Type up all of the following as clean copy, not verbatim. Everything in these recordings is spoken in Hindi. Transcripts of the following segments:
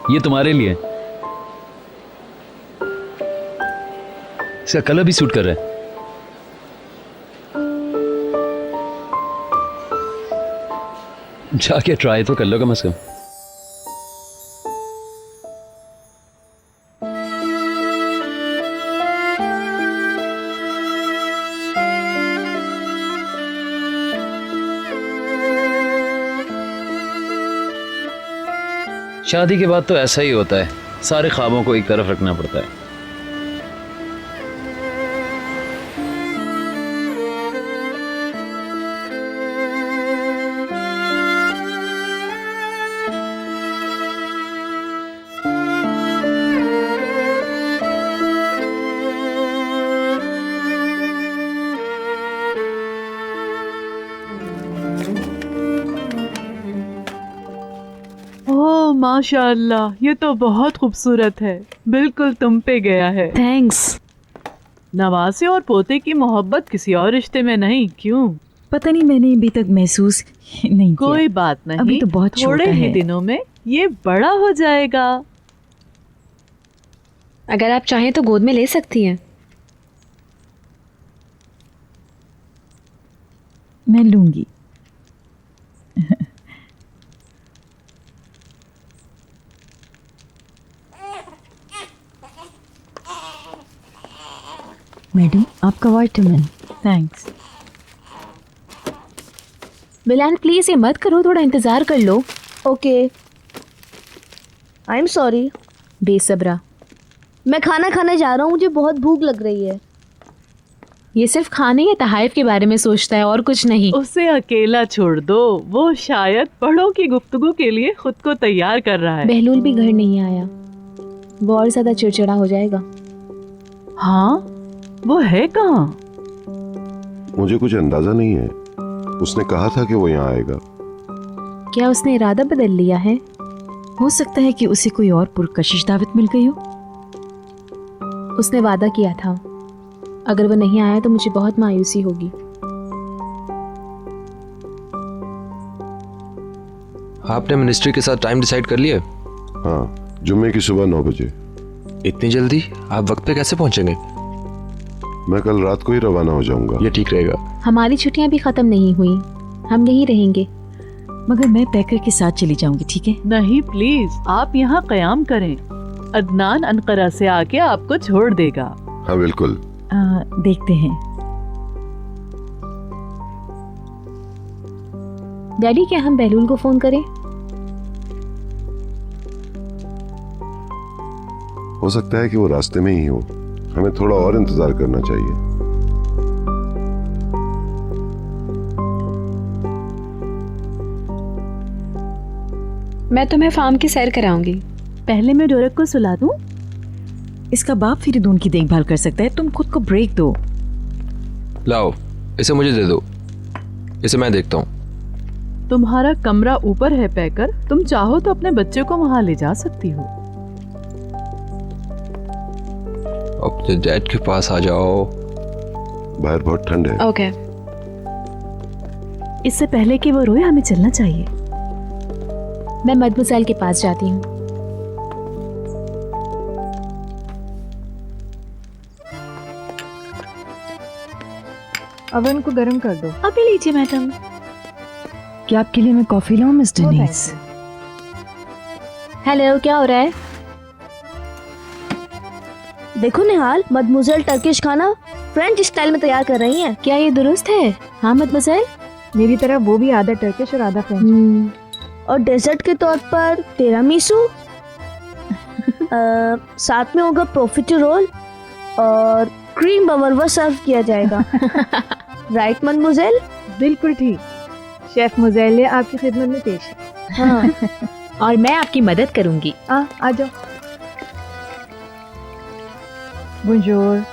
ये तुम्हारे लिए। इसका कलर भी सूट कर रहा है। जाके ट्राई तो कर लो कम से कम। शादी के बाद तो ऐसा ही होता है, सारे ख्वाबों को एक तरफ रखना पड़ता है। ओह माशाअल्लाह, ये तो बहुत खूबसूरत है, बिल्कुल तुम पे गया है। थैंक्स। नवासे और पोते की मोहब्बत किसी और रिश्ते में नहीं, क्यों? पता नहीं, मैंने अभी तक महसूस नहीं किया। कोई बात नहीं, अभी तो बहुत थोड़े छोटा ही है। दिनों में ये बड़ा हो जाएगा। अगर आप चाहें तो गोद में ले सकती हैं। मैं लूंगी। मैडम, आपका वाइटामिन। थैंक्स। बिलान प्लीज ये मत करो, थोड़ा इंतजार कर लो। Okay, I am sorry. बेसब्रा। मैं खाना खाने जा रहा हूँ, मुझे बहुत भूख लग रही है। ये सिर्फ खाने या तहाइफ के बारे में सोचता है और कुछ नहीं। उसे अकेला छोड़ दो, वो शायद बड़ों की गुफ्तगू के लिए खुद को तैयार कर रहा है। बहलूल भी घर नहीं आया, वो और ज्यादा चिड़चिड़ा हो जाएगा। हाँ, वो है कहाँ? मुझे कुछ अंदाजा नहीं है। उसने कहा था कि वो यहाँ आएगा। क्या उसने इरादा बदल लिया है? हो सकता है कि उसे कोई और पुरकशिश दावत मिल गई हो। उसने वादा किया था, अगर वो नहीं आया तो मुझे बहुत मायूसी होगी। आपने मिनिस्ट्री के साथ टाइम डिसाइड कर लिया? हाँ, जुम्मे की सुबह 9 बजे। इतनी जल्दी? आप वक्त पे कैसे पहुंचेंगे? मैं कल रात को ही रवाना हो जाऊंगा। ये ठीक रहेगा। हमारी छुट्टियां भी खत्म नहीं हुई, हम यहीं रहेंगे। मगर मैं पैकर के साथ चली जाऊंगी, ठीक है? नहीं प्लीज, आप यहाँ कयाम करें। अदनान अनकरा से आके आपको छोड़ देगा। हाँ बिल्कुल। देखते हैं। डैडी, क्या हम बहलूल को फोन करें? हो सकता है कि वो रास्ते में ही हो। हमें थोड़ा और इंतजार करना चाहिए। मैं तुम्हें फार्म की सैर कराऊंगी। पहले मैं डोरक को सुला दूं? इसका बाप फिरिदून की देखभाल कर सकता है, तुम खुद को ब्रेक दो। लाओ, इसे मुझे दे दो, इसे मैं देखता हूँ। तुम्हारा कमरा ऊपर है पैकर, तुम चाहो तो अपने बच्चे को वहाँ ले जा सकती हो। अपने डैड के पास आ जाओ। बाहर बहुत ठंड है। ओके। इससे पहले कि वो रोए, हमें चलना चाहिए। मैं मदमुसैल के पास जाती हूँ। अवन को गर्म कर दो। अभी लीजिए मैडम। क्या आपके लिए मैं कॉफी लाऊं मिस डेनीज? हेलो, क्या हो रहा है? देखो निहाल, मदमुज़ेल टर्किश खाना फ्रेंच स्टाइल में तैयार कर रही हैं। क्या ये दुरुस्त है? हाँ मदमुसैल। मेरी तरह वो भी आधा टर्किश और आधा फ्रेंच। और डेजर्ट के तौर पर तिरामिसू, साथ में होगा प्रोफिटरोल और क्रीम बवरवा सर्व किया जाएगा। राइट मदमुज़ेल? बिल्कुल ठीक। शेफ मुज़ेल आपकी खिदमत में पेश है। हाँ। और मैं आपकी मदद करूंगी। आ जाओ। बुंजोर।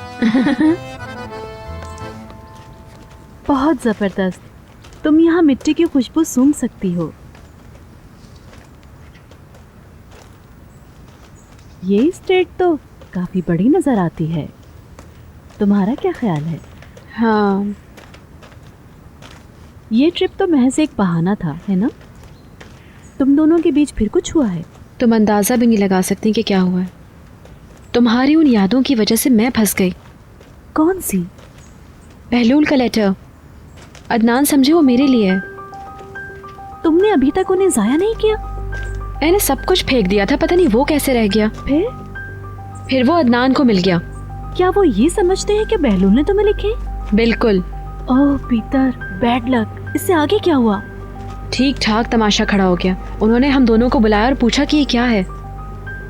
बहुत जबरदस्त। तुम यहाँ मिट्टी की खुशबू सूंघ सकती हो। ये स्टेट तो काफी बड़ी नजर आती है, तुम्हारा क्या ख्याल है? हाँ, ये ट्रिप तो महज एक बहाना था, है ना? तुम दोनों के बीच फिर कुछ हुआ है? तुम अंदाज़ा भी नहीं लगा सकती कि क्या हुआ है। तुम्हारी उन यादों की वजह से मैं फंस गई। कौन सी? बहलूल का लेटर। अदनान समझे वो मेरे लिए है। तुमने अभी तक उन्हें जाया नहीं किया? मैंने सब कुछ फेंक दिया था, पता नहीं वो कैसे रह गया। फिर वो अदनान को मिल गया। क्या वो ये समझते हैं कि बहलूल ने तुम्हें लिखे? बिल्कुल। ओह पीटर, बैड लक। इससे आगे क्या हुआ? ठीक ठाक तमाशा खड़ा हो गया। उन्होंने हम दोनों को बुलाया और पूछा कि ये क्या है।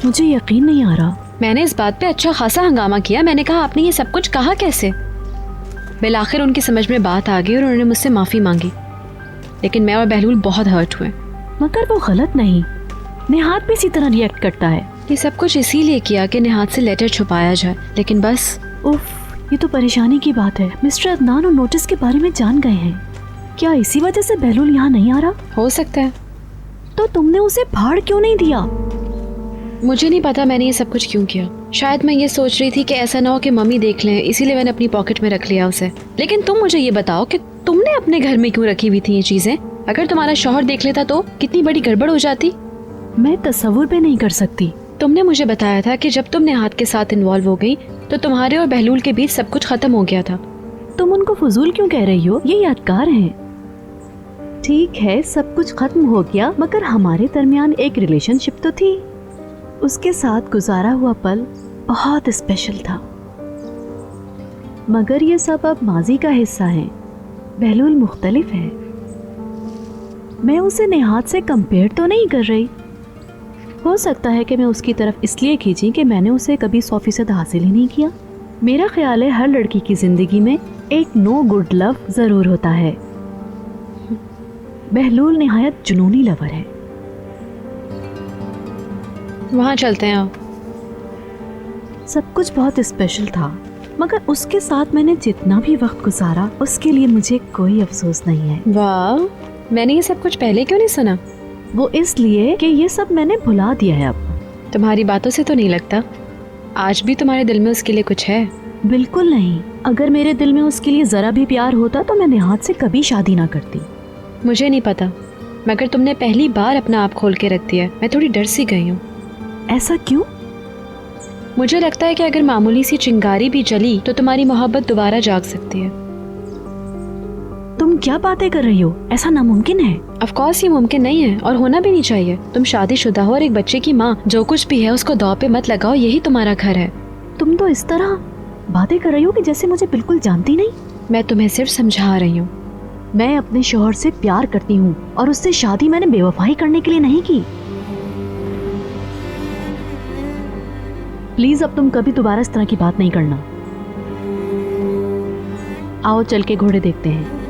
मुझे यकीन नहीं आ रहा। मैंने इस बात पे अच्छा खासा हंगामा किया। मैंने कहा आपने ये सब कुछ कहा कैसे। बिलाखिर उनकी समझ में बात आ गई और उन्होंने मुझसे माफ़ी मांगी, लेकिन मैं और बहलूल बहुत हर्ट हुए। मगर वो गलत नहीं, निहात भी इसी तरह रिएक्ट करता है। ये सब कुछ इसीलिए किया कि निहात से लेटर छुपाया जाए, लेकिन बस। उफ, ये तो परेशानी की बात है। मिस्टर अदनान और नोटिस के बारे में जान गए हैं। क्या इसी वजह से बहलूल यहाँ नहीं आ रहा? हो सकता है। तो तुमने उसे फाड़ क्यों नहीं दिया? मुझे नहीं पता मैंने ये सब कुछ क्यों किया। शायद मैं ये सोच रही थी कि ऐसा ना हो कि मम्मी देख लें, इसीलिए मैंने अपनी पॉकेट में रख लिया उसे। लेकिन तुम मुझे ये बताओ कि तुमने अपने घर में क्यों रखी हुई थी ये चीजें? अगर तुम्हारा शौहर देख लेता तो कितनी बड़ी गड़बड़ हो जाती। मैं तस्वुर भी नहीं कर सकती। तुमने मुझे बताया था कि जब तुम निहात के साथ इन्वॉल्व हो गई तो तुम्हारे और बहलूल के बीच सब कुछ खत्म हो गया था। तुम उनको फजूल क्यों कह रही हो? ये यादगार हैं। ठीक है, सब कुछ खत्म हो गया, मगर हमारे दरमियान एक रिलेशनशिप तो थी। उसके साथ गुजारा हुआ पल बहुत स्पेशल था। मगर ये सब अब माजी का हिस्सा है। बहलूल मुख्तलिफ है। मैं उसे निहात से कंपेयर तो नहीं कर रही। हो सकता है कि मैं उसकी तरफ इसलिए खींची कि मैंने उसे कभी 100% हासिल ही नहीं किया। मेरा ख्याल है हर लड़की की जिंदगी में एक नो गुड लव जरूर होता है। बहलूल निहायत जुनूनी लवर है। वहाँ चलते हैं। सब कुछ बहुत स्पेशल था, मगर उसके साथ मैंने जितना भी वक्त गुजारा उसके लिए मुझे कोई अफसोस नहीं है। वाह, मैंने ये सब कुछ पहले क्यों नहीं सुना? वो इसलिए कि ये सब मैंने भुला दिया है अब। तुम्हारी बातों से तो नहीं लगता आज भी तुम्हारे दिल में उसके लिए कुछ है। बिल्कुल नहीं। अगर मेरे दिल में उसके लिए जरा भी प्यार होता तो मैं निहात से कभी शादी ना करती। मुझे नहीं पता, मगर तुमने पहली बार अपना आप खोल के रख दिया। मैं थोड़ी डर सी गई हूँ। ऐसा क्यों? मुझे लगता है कि अगर मामूली सी चिंगारी भी जली तो तुम्हारी मोहब्बत दोबारा जाग सकती है। तुम क्या बातें कर रही हो? ऐसा नामुमकिन है। ऑफ कोर्स ये मुमकिन नहीं है और होना भी नहीं चाहिए। तुम शादीशुदा हो और एक बच्चे की माँ। जो कुछ भी है उसको दांव पे मत लगाओ, यही तुम्हारा घर है। तुम तो इस तरह बातें कर रही हो कि जैसे मुझे बिल्कुल जानती नहीं। मैं तुम्हें सिर्फ समझा रही हूँ। मैं अपने शौहर से प्यार करती हूँ और उससे शादी मैंने बेवफाई करने के लिए नहीं की। प्लीज अब तुम कभी दोबारा इस तरह की बात नहीं करना। आओ चल के घोड़े देखते हैं।